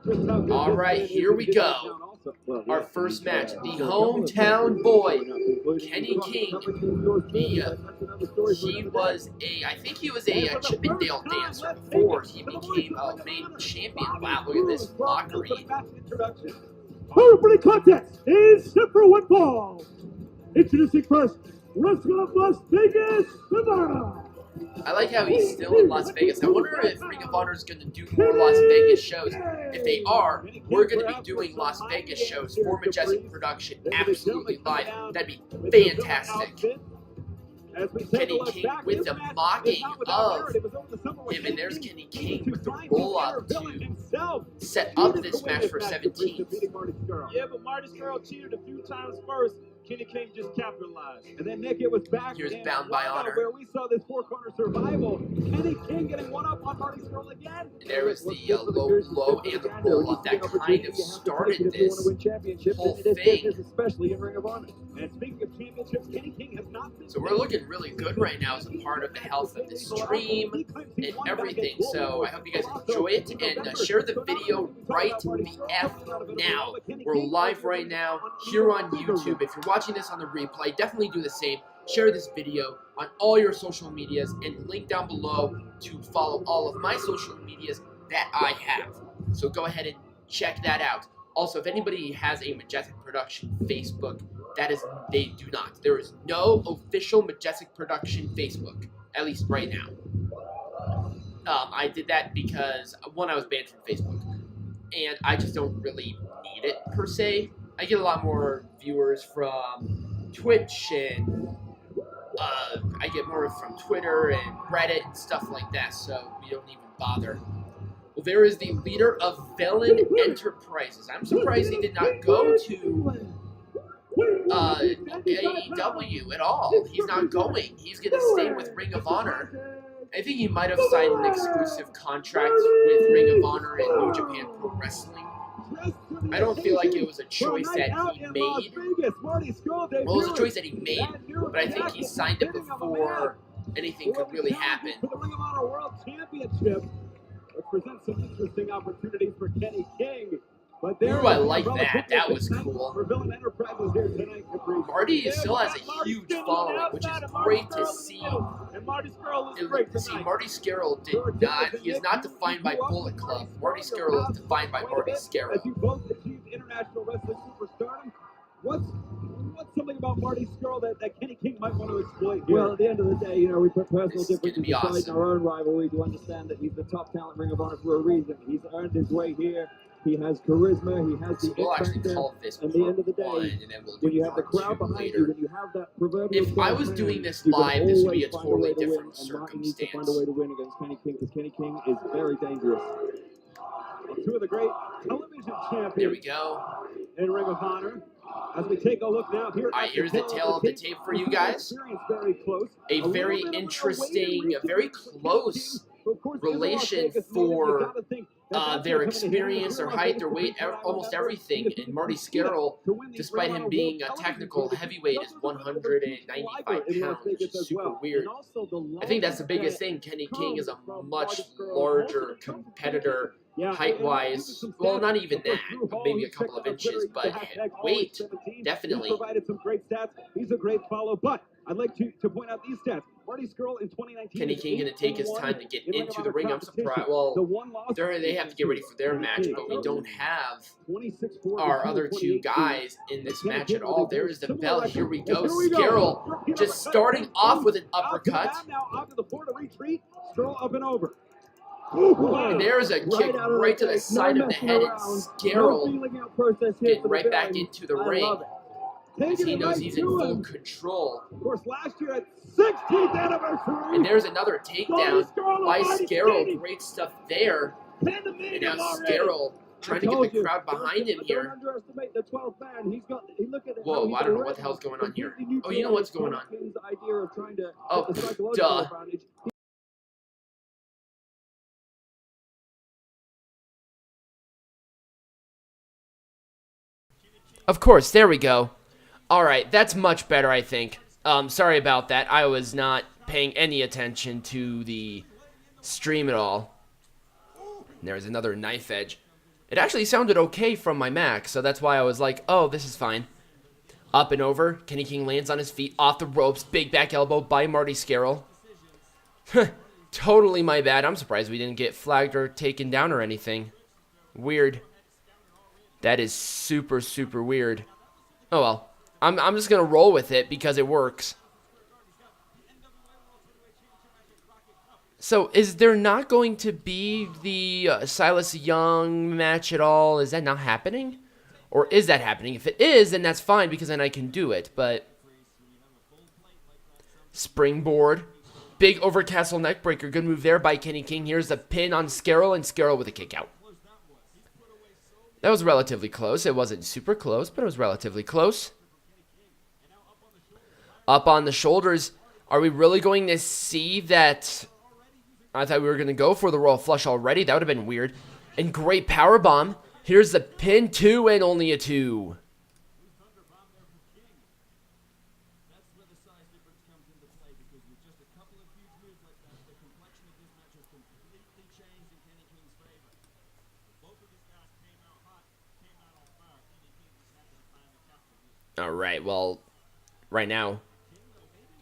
All right, here we go. Our first match, the hometown boy, Kenny King. I think he was a Chippendale dancer before he became a main champion. Wow, look at this mockery. Opening contest is set for one fall. Introducing first, wrestler of Las Vegas, Nevada. I like how he's still in Las Vegas. I wonder if Ring of Honor is going to do more Las Vegas shows. If they are, we're going to be doing Las Vegas shows for Majestic Production absolutely live. That'd be fantastic. Kenny King with the mocking of him, and there's Kenny King with the roll-up to set up this match for 17th. Yeah, but Marty Scurll cheated a few times first. Kenny King just capitalized. And then Nick, it was back. Here's Bound by Honor, where we saw this four-corner survival. Kenny King getting one up on Marty Scurll again. And there was the low blow and the roll-up that kind of started this whole thing. Especially in Ring of Honor. And speaking of championships, Kenny King has not been. So we're looking really good right now as a part of the health of the stream and everything. So I hope you guys enjoy it, and share the video right the F now. We're live right now here on YouTube. If you're watching this on the replay, definitely do the same. Share this video on all your social medias and link down below to follow all of my social medias that I have. So go ahead and check that out. Also, if anybody has a Majestic Production Facebook, they do not. There is no official Majestic Production Facebook, at least right now. I did that because, one, I was banned from Facebook, and I just don't really need it, per se. I get a lot more viewers from Twitch, and I get more from Twitter and Reddit and stuff like that, so we don't even bother. Well, there is the leader of Velen Enterprises. I'm surprised he did not go to AEW at all. He's not going. He's going to stay with Ring of Honor. I think he might have signed an exclusive contract with Ring of Honor and New Japan Pro Wrestling. I don't feel like it was a choice that he made. Well, it was a choice that he made, but I think he signed it before anything could really happen. For the Ring of Honor World Championship, which presents some interesting opportunities for Kenny King. But ooh, I like that. That was cool. Marty still has a huge following, which is great to see. Marty Scurll did not. He is not defined by Bullet Club. Marty Scurll is defined by Marty Scurll. As you both achieved international wrestling superstardom, what's something about Marty Scurll that Kenny King might want to exploit here? Well, at the end of the day, you know, we put personal differences aside awesome. in our own rivalry to understand that he's the top talent Ring of Honor for a reason. He's earned his way here. He has charisma. He has the we'll actually factor. call this At the end of the day, when you have the crowd behind you, when you have that proverbial. If I was doing this live, this would be a totally different circumstance. Find a way to win against Kenny King, because Kenny King is very dangerous. Well, two of the great television champions. There we go. In Ring of Honor. As we take a look now here. All right, here's the tail of the tape for you guys. A very interesting, a very close relation for their experience, their height, their weight, almost everything. And Marty Scurll, despite him being a technical heavyweight, is 195 pounds, which is super weird. I think that's the biggest thing. Kenny King is a much larger competitor height-wise. Well, not even that, maybe a couple of inches, but weight, definitely. Provided some great stats. He's a great follow, but I'd like to point out these stats. Marty Scurll in 2019. Kenny King going to take his time to get into the ring. I'm surprised. Well, they have to get ready for their match, but we don't have our other two guys in this match at all. There is the bell. Here we go. Scurll just starting off with an uppercut. Now onto the floor to retreat. Scurll up and over. And there's a kick right to the side of the head, and Scurll getting right back into the ring. As he knows he's in full control. Of course, last year at 16th anniversary. And there's another takedown by Scurll. Great stuff there. And now Scurll trying to get the crowd behind him here. Whoa, I don't know what the hell's going on here. Oh, you know what's going on. Oh, duh. Of course, there we go. Alright, that's much better, I think. Sorry about that. I was not paying any attention to the stream at all. There's another knife edge. It actually sounded okay from my Mac, so that's why I was like, oh, this is fine. Up and over. Kenny King lands on his feet, off the ropes. Big back elbow by Marty Scurll. Totally my bad. I'm surprised we didn't get flagged or taken down or anything. Weird. That is super, super weird. Oh well. I'm just going to roll with it because it works. So, is there not going to be the Silas Young match at all? Is that not happening? Or is that happening? If it is, then that's fine because then I can do it. But springboard. Big overcastle neckbreaker. Good move there by Kenny King. Here's the pin on Scurll, and Scurll with a kick out. That was relatively close. It wasn't super close, but it was relatively close. Up on the shoulders. Are we really going to see that? I thought we were going to go for the Royal Flush already. That would have been weird. And great power bomb. Here's the pin, 2 and only a 2. All right, well, right now,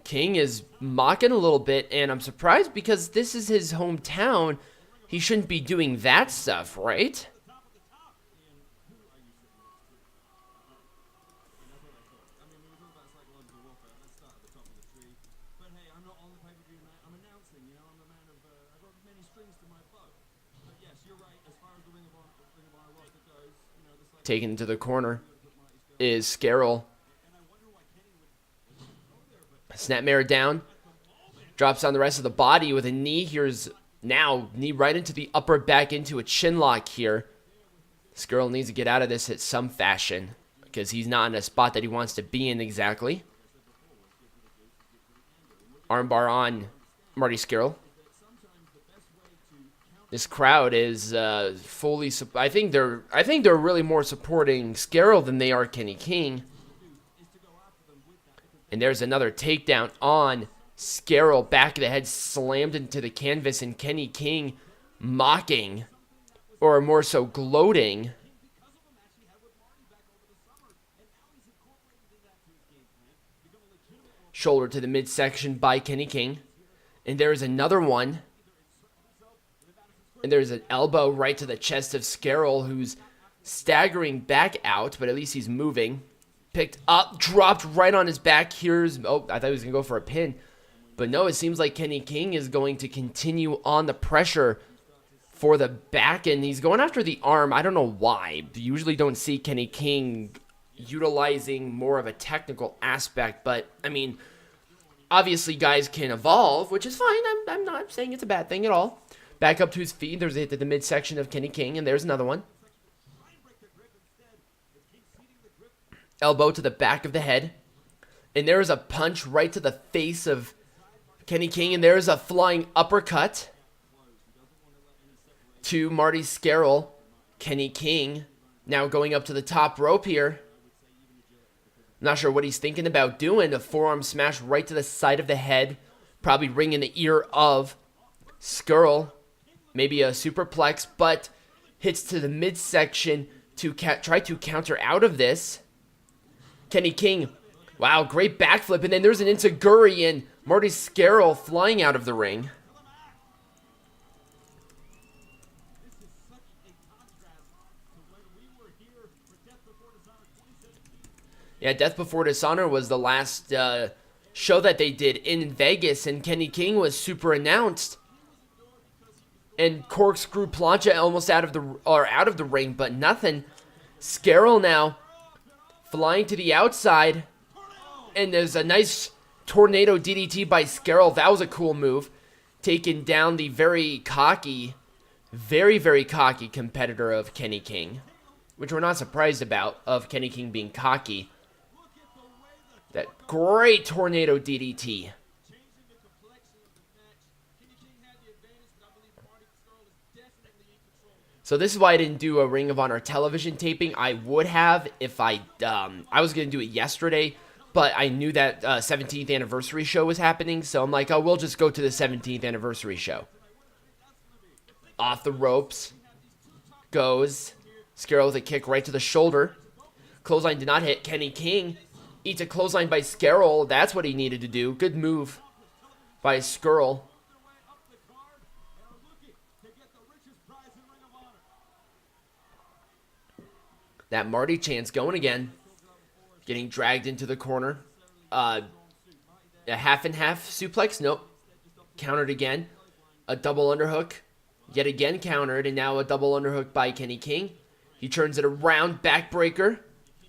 King is mocking a little bit, and I'm surprised because this is his hometown. He shouldn't be doing that stuff, right? Taken to the corner is Scurll. Snapmare down. Drops on the rest of the body with a knee. Here's now knee right into the upper back into a chin lock here. Scurll needs to get out of this in some fashion because he's not in a spot that he wants to be in exactly. Armbar on Marty Scurll. This crowd is fully. I think they're really more supporting Scurll than they are Kenny King. And there's another takedown on Scurll. Back of the head slammed into the canvas, and Kenny King mocking, or more so gloating. Shoulder to the midsection by Kenny King. And there's another one. And there's an elbow right to the chest of Scurll, who's staggering back out, but at least he's moving. Picked up, dropped right on his back. Here's, oh, I thought he was going to go for a pin. But no, it seems like Kenny King is going to continue on the pressure for the back, and he's going after the arm. I don't know why. You usually don't see Kenny King utilizing more of a technical aspect, but, I mean, obviously guys can evolve, which is fine. I'm not saying it's a bad thing at all. Back up to his feet. There's a hit to the midsection of Kenny King, and there's another one. Elbow to the back of the head. And there's a punch right to the face of Kenny King, and there's a flying uppercut to Marty Scurll. Kenny King now going up to the top rope here. Not sure what he's thinking about doing. A forearm smash right to the side of the head. Probably ringing the ear of Scurll. Maybe a superplex, but hits to the midsection to try to counter out of this. Kenny King, wow, great backflip, and then there's an enziguri, and Marty Scurll flying out of the ring. Yeah, Death Before Dishonor was the last show that they did in Vegas, and Kenny King was super announced. And corkscrew plancha almost out of the ring, but nothing. Scurll now flying to the outside, and there's a nice tornado DDT by Scurll. That was a cool move, taking down the very cocky, very cocky competitor of Kenny King, which we're not surprised about, of Kenny King being cocky. That great tornado DDT. So this is why I didn't do a Ring of Honor television taping. I would have if I was going to do it yesterday, but I knew that 17th anniversary show was happening, so I'm like, oh, we'll just go to the 17th anniversary show. Off the ropes goes Scurll with a kick right to the shoulder. Clothesline did not hit. Kenny King eats a clothesline by Scurll. That's what he needed to do. Good move by Scurll. That Marty chance going again. Getting dragged into the corner. A half and half suplex. Nope. Countered again. A double underhook. Yet again countered. And now a double underhook by Kenny King. He turns it around. Backbreaker.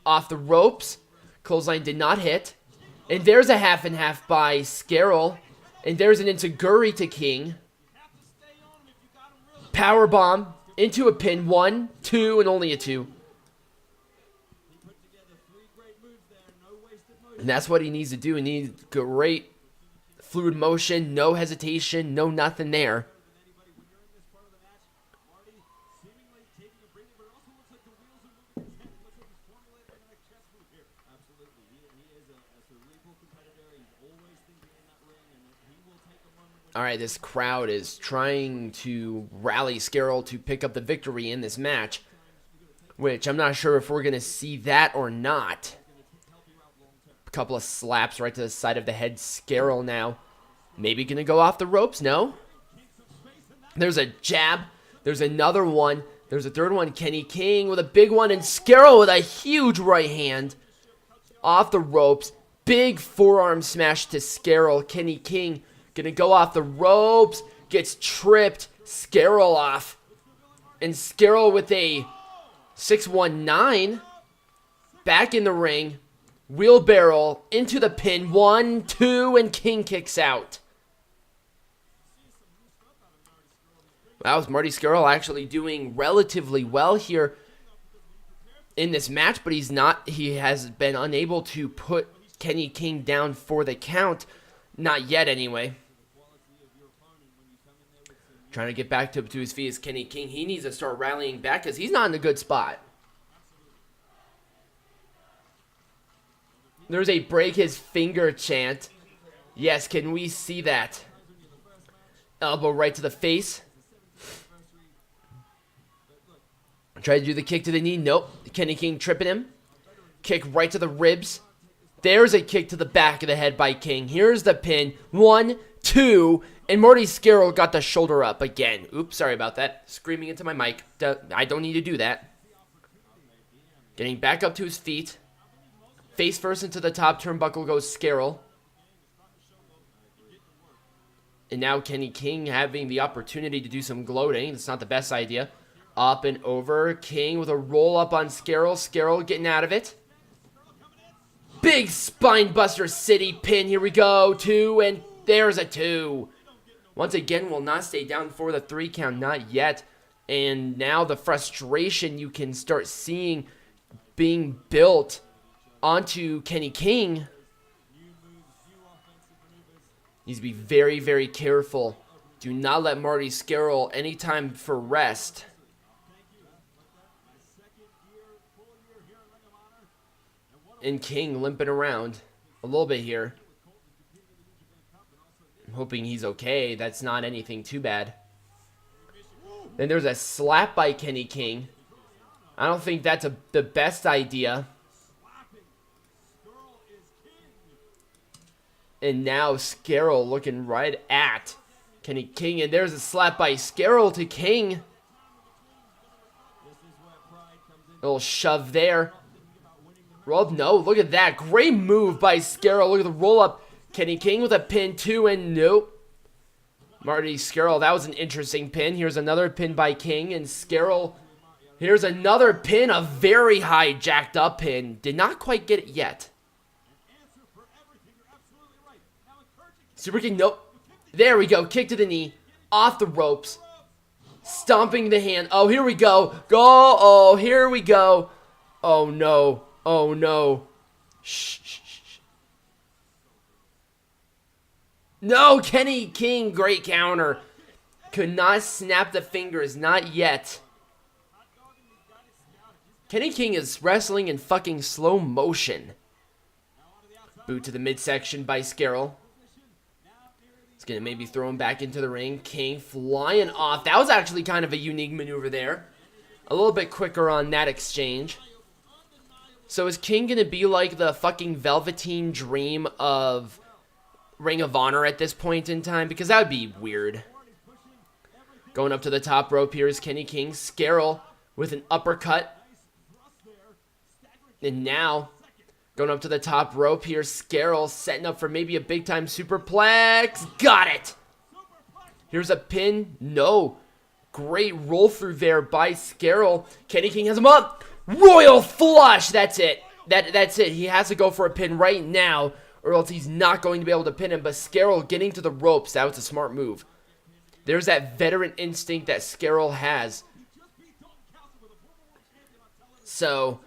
Off the ropes. Clothesline did not hit. And there's a half and half by Scurll. And there's an enziguri to King. Powerbomb into a pin. 1, 2, and only a 2. And that's what he needs to do. He needs great fluid motion, no hesitation, no nothing there. All right, this crowd is trying to rally Scurll to pick up the victory in this match, which I'm not sure if we're going to see that or not. A couple of slaps right to the side of the head. Scurll now maybe going to go off the ropes. No. There's a jab. There's another one. There's a third one. Kenny King with a big one, and Scurll with a huge right hand off the ropes. Big forearm smash to Scurll. Kenny King gonna go off the ropes, gets tripped, Scurll off, and Scurll with a 619, back in the ring, wheelbarrow into the pin, 1, 2, and King kicks out. That was Marty Scurll actually doing relatively well here in this match, but he has been unable to put Kenny King down for the count. Not yet, anyway. Trying to get back to his feet is Kenny King. He needs to start rallying back because he's not in a good spot. There's a break his finger chant. Yes, can we see that? Elbow right to the face. Try to do the kick to the knee. Nope. Kenny King tripping him. Kick right to the ribs. There's a kick to the back of the head by King. Here's the pin. 1, 2, and Marty Scurll got the shoulder up again. Oops, sorry about that. Screaming into my mic. I don't need to do that. Getting back up to his feet. Face first into the top turnbuckle goes Scurll. And now Kenny King having the opportunity to do some gloating. It's not the best idea. Up and over. King with a roll up on Scurll. Scurll getting out of it. Big Spinebuster City pin. Here we go. 2, and there's a 2. Once again, will not stay down for the 3 count. Not yet. And now the frustration you can start seeing being built onto Kenny King. Needs to be very, very careful. Do not let Marty Scurll any time for rest. And King limping around a little bit here. I'm hoping he's okay. That's not anything too bad. Then there's a slap by Kenny King. I don't think that's the best idea. And now Scurll looking right at Kenny King. And there's a slap by Scurll to King. A little shove there. Roll up. No, look at that. Great move by Scurll. Look at the roll up. Kenny King with a pin, 2, and nope. Marty Scurll, that was an interesting pin. Here's another pin by King, and Scurll. Here's another pin, a very high jacked up pin. Did not quite get it yet. Super King, nope. There we go. Kick to the knee. Off the ropes. Stomping the hand. Oh, here we go. Go. Oh, here we go. Oh, no. Oh, no. Shh, shh, shh. No, Kenny King, great counter. Could not snap the fingers, not yet. Kenny King is wrestling in fucking slow motion. Boot to the midsection by Scurll. He's going to maybe throw him back into the ring. King flying off. That was actually kind of a unique maneuver there. a little bit quicker on that exchange. So is King going to be like the fucking Velveteen Dream of Ring of Honor at this point in time? Because that would be weird. Going up to the top rope here is Kenny King. Scurll with an uppercut. And now, going up to the top rope here, Scurll setting up for maybe a big-time superplex. Got it! Here's a pin. No. Great roll through there by Scurll. Kenny King has him up. Royal flush. That's it. That's it. He has to go for a pin right now, or else he's not going to be able to pin him. But Scurll getting to the ropes, that was a smart move. There's that veteran instinct that Scurll has. So,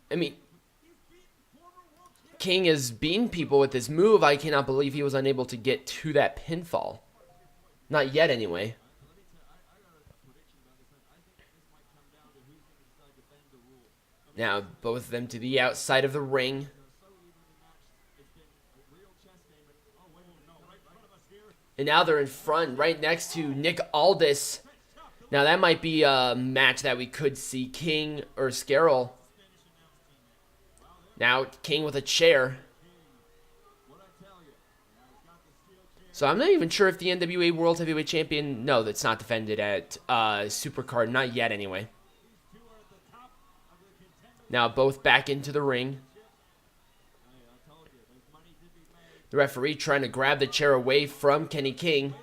I mean, King is beating people with this move. I cannot believe he was unable to get to that pinfall. Not yet, anyway. Now, both of them to the outside of the ring. And now they're in front, right next to Nick Aldis. Now, that might be a match that we could see, King or Scurll. Now, King with a chair. So, I'm not even sure if the NWA World Heavyweight Champion... No, that's not defended at Supercard. Not yet, anyway. Now, both back into the ring. The referee trying to grab the chair away from Kenny King.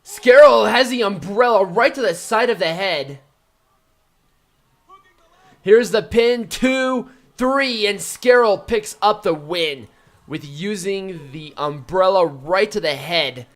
Scurll has the umbrella right to the side of the head. Here's the pin, 2, 3, and Scurll picks up the win with using the umbrella right to the head.